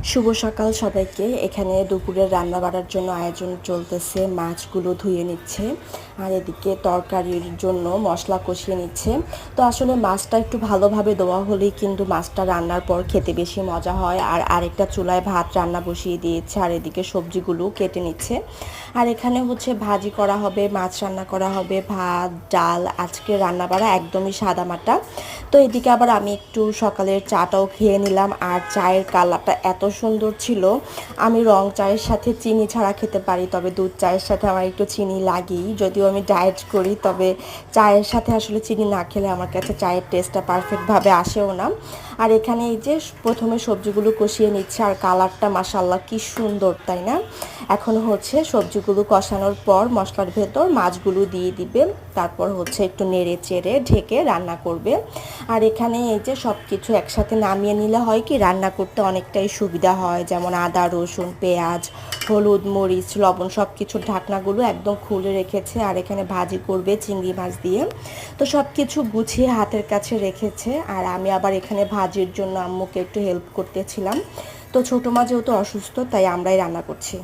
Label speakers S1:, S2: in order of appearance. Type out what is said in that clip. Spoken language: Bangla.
S1: শুভ সকাল সবাইকে। এখানে দুপুরের রান্না বাড়ার জন্য আয়োজন চলতেছে। মাছগুলো ধুয়ে নিচ্ছে আর এদিকে তরকারির জন্য মশলা কষিয়ে নিচ্ছে। তো আসলে মাছটা একটু ভালোভাবে ধোয়া হলেই কিন্তু মাছটা রান্নার পর খেতে বেশি মজা হয়। আর আরেকটা চুলায় ভাত রান্না বসিয়ে দিয়েছে আর এদিকে সবজিগুলো কেটে নিচ্ছে। আর এখানে হচ্ছে ভাজি করা হবে, মাছ রান্না করা হবে, ভাত ডাল। আজকে রান্না বাড়া একদমই সাদামাটা। তো এদিকে আবার আমি একটু সকালের চাটাও খেয়ে নিলাম। আর চায়ের কালারটা এত সুন্দর ছিল। আমি রং চায়ের সাথে চিনি ছাড়া খেতে পারি, তবে দুধ চায়ের সাথে আমার একটু চিনি লাগেই। যদিও আমি ডায়েট করি, তবে চায়ের সাথে আসলে চিনি না খেলে আমার কাছে চায়ের টেস্টটা পারফেক্টভাবে আসেও না। আর এখানে এই যে প্রথমে সবজিগুলো কষিয়ে নিচ্ছে আর কালারটা মাশাআল্লাহ কি সুন্দর, তাই না? এখন হচ্ছে সবজিগুলো কষানোর পর মশলার ভেতর মাছগুলো দিয়ে দিবে। তারপর হচ্ছে একটু নেড়ে চেড়ে ঢেকে রান্না করবে। আর এখানে এই যে সব কিছু একসাথে নামিয়ে নিলে হয় কি রান্না করতে অনেকটাই সুবিধা হয়। যেমন আদা রসুন পেঁয়াজ হলুদ মরিচ লবণ সব কিছুর ঢাকনাগুলো একদম খুলে রেখেছে। আর এখানে ভাজি করবে চিংড়ি মাছ দিয়ে। তো সব কিছু গুছিয়ে হাতের কাছে রেখেছে। আর আমি আবার এখানে ভাজির জন্য আম্মুকে একটু হেল্প করতেছিলাম। তো ছোটো মা যেহেতু অসুস্থ, তাই আমরাই রান্না করছি।